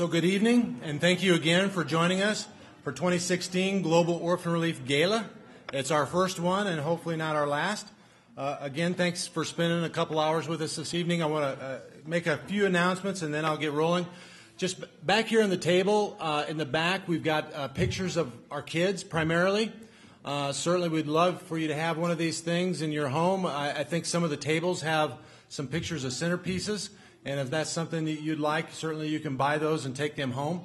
So good evening, and thank you again for joining us for 2016 Global Orphan Relief Gala. It's our first one and hopefully not our last. Again, thanks for spending a couple hours with us this evening. I want to make a few announcements and then I'll get rolling. Just back here on the table, in the back, we've got pictures of our kids primarily. Certainly we'd love for you to have one of these things in your home. I think some of the tables have some pictures of centerpieces. And if that's something that you'd like, certainly you can buy those and take them home.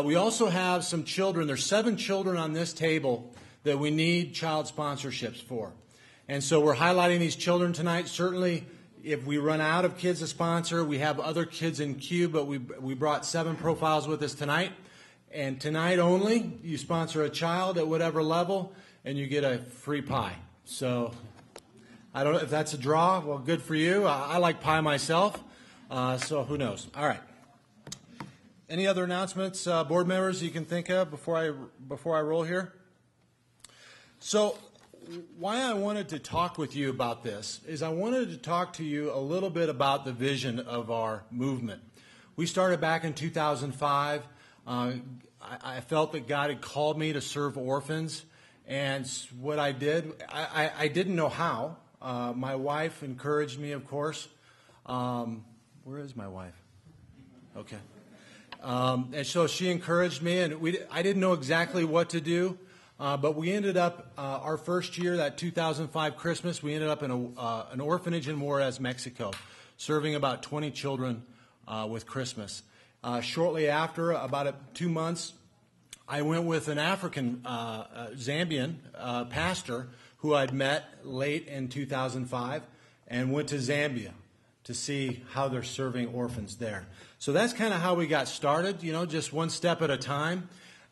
We also have some children. There's 7 children on this table that we need child sponsorships for. And so we're highlighting these children tonight. Certainly, if we run out of kids to sponsor, we have other kids in queue, but we brought 7 profiles with us tonight. And tonight only, you sponsor a child at whatever level, and you get a free pie. So I don't know if that's a draw. Well, good for you. I like pie myself. So who knows? All right. Any other announcements, board members, you can think of before I roll here? So why I wanted to talk with you about this is I wanted to talk to you a little bit about the vision of our movement. We started back in 2005. I felt that God had called me to serve orphans, and what I did, I didn't know how. My wife encouraged me, of course. Where is my wife? Okay. And so she encouraged me, and I didn't know exactly what to do, but we ended up, our first year, that 2005 Christmas, we ended up in an orphanage in Juarez, Mexico, serving about 20 children with Christmas. Shortly after, about 2 months, I went with an African Zambian pastor who I'd met late in 2005 and went to Zambia to see how they're serving orphans there. So that's kind of how we got started, just one step at a time.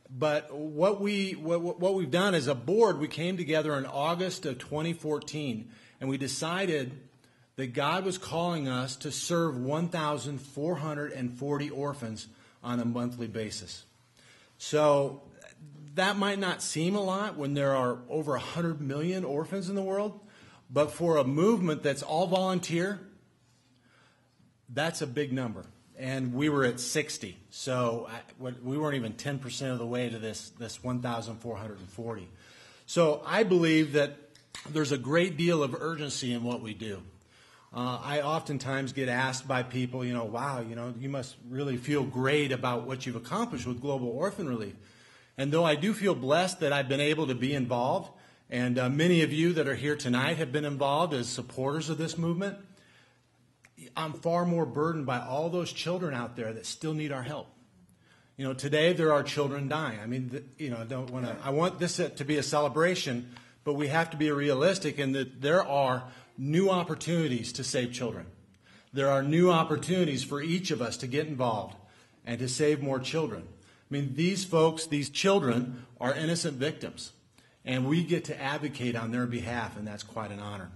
But what we've done as a board, we came together in August of 2014, and we decided that God was calling us to serve 1,440 orphans on a monthly basis. So that might not seem a lot when there are over 100 million orphans in the world, but for a movement that's all volunteer, that's a big number. And we were at 60, so we weren't even 10% of the way to this 1,440. So I believe that there's a great deal of urgency in what we do. I oftentimes get asked by people, wow, you must really feel great about what you've accomplished with Global Orphan Relief. And though I do feel blessed that I've been able to be involved, and many of you that are here tonight have been involved as supporters of this movement, I'm far more burdened by all those children out there that still need our help. Today there are children dying. I mean, I want this to be a celebration, but we have to be realistic in that there are new opportunities to save children. There are new opportunities for each of us to get involved and to save more children. I mean, these folks, these children are innocent victims, and we get to advocate on their behalf, and that's quite an honor.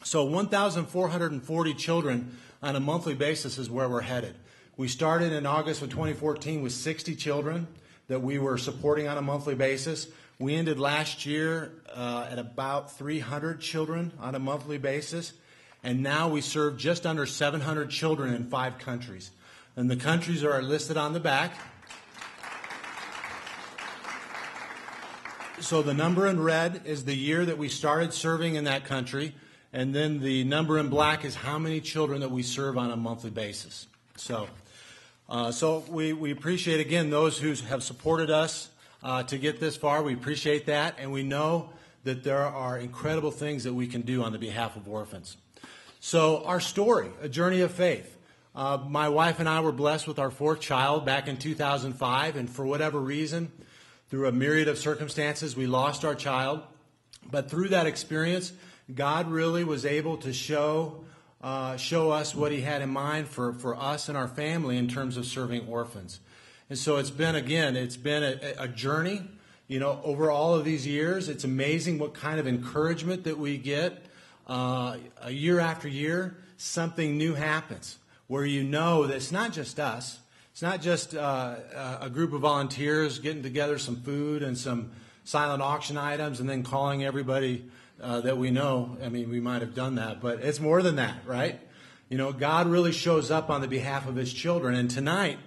So 1,440 children on a monthly basis is where we're headed. We started in August of 2014 with 60 children that we were supporting on a monthly basis. We ended last year at about 300 children on a monthly basis. And now we serve just under 700 children in 5 countries. And the countries are listed on the back. So the number in red is the year that we started serving in that country. And then the number in black is how many children that we serve on a monthly basis. So we appreciate, again, those who have supported us to get this far. We appreciate that. And we know that there are incredible things that we can do on the behalf of orphans. So our story, a journey of faith. My wife and I were blessed with our 4th child back in 2005. And for whatever reason, through a myriad of circumstances, we lost our child. But through that experience, God really was able to show us what he had in mind for us and our family in terms of serving orphans. And so it's been a journey, over all of these years. It's amazing what kind of encouragement that we get. Year after year, something new happens where that it's not just us. It's not just a group of volunteers getting together some food and some silent auction items and then calling everybody that we know. I mean, we might have done that, but it's more than that, right? God really shows up on the behalf of his children. And tonight,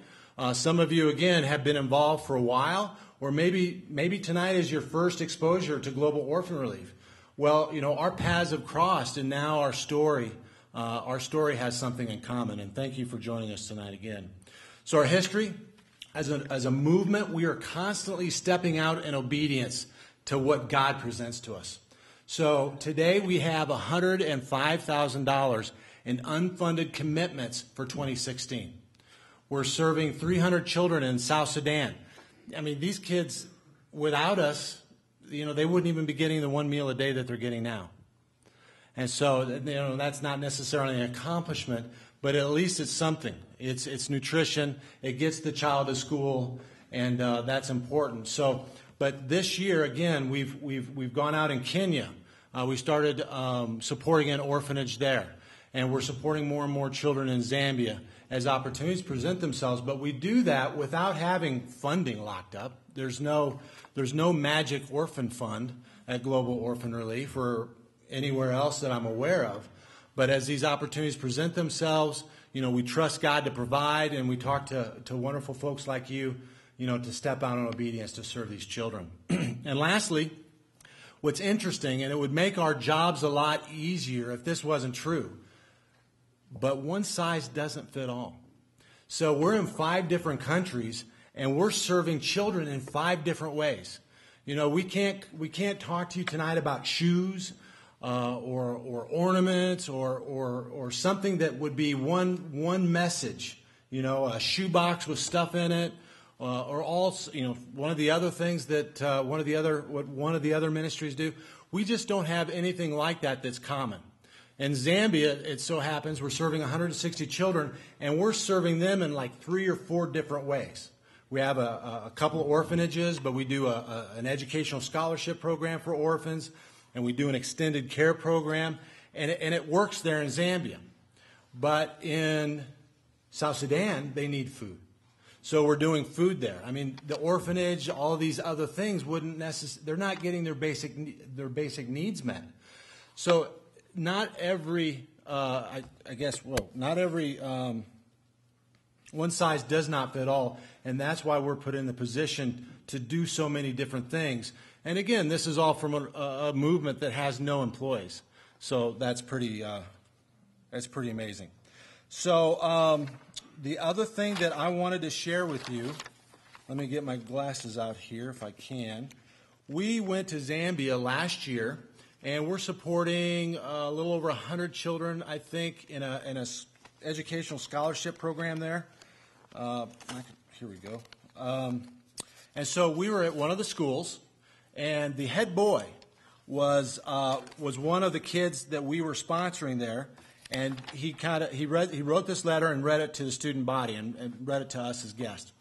Some of you, again, have been involved for a while, or maybe tonight is your first exposure to Global Orphan Relief. Well, our paths have crossed, and now our story has something in common, and thank you for joining us tonight again. So our history, as a movement, we are constantly stepping out in obedience to what God presents to us. So today we have $105,000 in unfunded commitments for 2016. We're serving 300 children in South Sudan. I mean, these kids, without us, they wouldn't even be getting the one meal a day that they're getting now. And so, that's not necessarily an accomplishment, but at least it's something. It's nutrition. It gets the child to school, and that's important. So, but this year, again, we've gone out in Kenya. We started supporting an orphanage there, and we're supporting more and more children in Zambia as opportunities present themselves. But we do that without having funding locked up. There's no magic orphan fund at Global Orphan Relief or anywhere else that I'm aware of. But as these opportunities present themselves, we trust God to provide, and we talk to wonderful folks like you, to step out in obedience to serve these children. And lastly, what's interesting, and it would make our jobs a lot easier if this wasn't true, but one size doesn't fit all. So we're in 5 different countries, and we're serving children in 5 different ways. We can't talk to you tonight about shoes or ornaments or something that would be one message. A shoebox with stuff in it, or all one of the other things that one of the other ministries do. We just don't have anything like that that's common. In Zambia, it so happens we're serving 160 children, and we're serving them in like 3 or 4 different ways. We have a couple of orphanages, but we do an educational scholarship program for orphans, and we do an extended care program, and it works there in Zambia. But in South Sudan, they need food. So we're doing food there. I mean, the orphanage, all of these other things they're not getting their basic needs met. So not every, not every, one size does not fit all, and that's why we're put in the position to do so many different things. And again, this is all from a movement that has no employees, so that's pretty amazing. So the other thing that I wanted to share with you, let me get my glasses out here if I can. We went to Zambia last year, and we're supporting a little over 100 children, I think, in a educational scholarship program there. Here we go. And so we were at one of the schools, and the head boy was one of the kids that we were sponsoring there, and he wrote this letter and read it to the student body and read it to us as guests.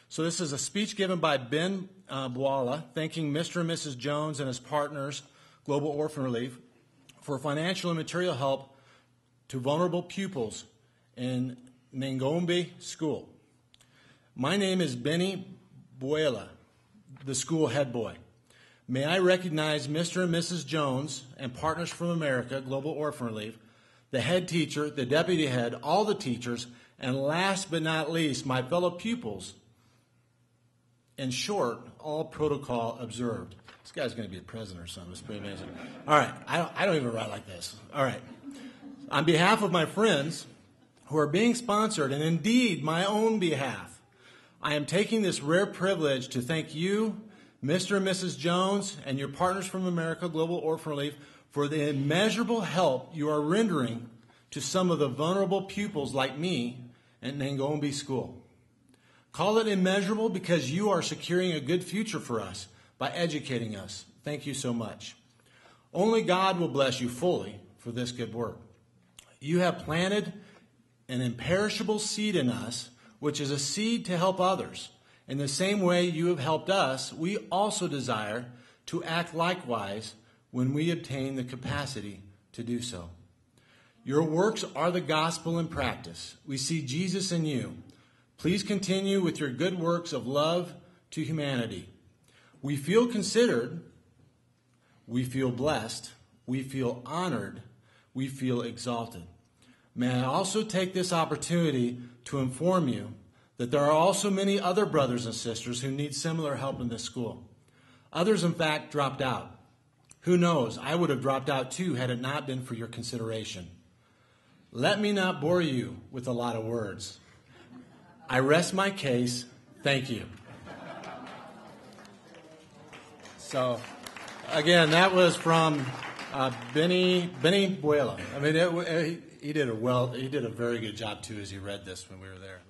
So this is a speech given by Ben Bwala, thanking Mr. and Mrs. Jones and his partners, Global Orphan Relief, for financial and material help to vulnerable pupils in Nangombe School. My name is Benny Bwala, the school head boy. May I recognize Mr. and Mrs. Jones and Partners from America, Global Orphan Relief, the head teacher, the deputy head, all the teachers, and last but not least, my fellow pupils. In short, all protocol observed. This guy's going to be a president or something. It's pretty amazing. All right. I don't even write like this. All right. On behalf of my friends who are being sponsored, and indeed my own behalf, I am taking this rare privilege to thank you, Mr. and Mrs. Jones, and your Partners from America, Global Orphan Relief, for the immeasurable help you are rendering to some of the vulnerable pupils like me at Nangombe School. Call it immeasurable because you are securing a good future for us by educating us. Thank you so much. Only God will bless you fully for this good work. You have planted an imperishable seed in us, which is a seed to help others. In the same way you have helped us, we also desire to act likewise when we obtain the capacity to do so. Your works are the gospel in practice. We see Jesus in you. Please continue with your good works of love to humanity. We feel considered, we feel blessed, we feel honored, we feel exalted. May I also take this opportunity to inform you that there are also many other brothers and sisters who need similar help in this school. Others, in fact, dropped out. Who knows? I would have dropped out too had it not been for your consideration. Let me not bore you with a lot of words. I rest my case. Thank you. So, again, that was from Benny Buela. I mean, he did a very good job too as he read this when we were there.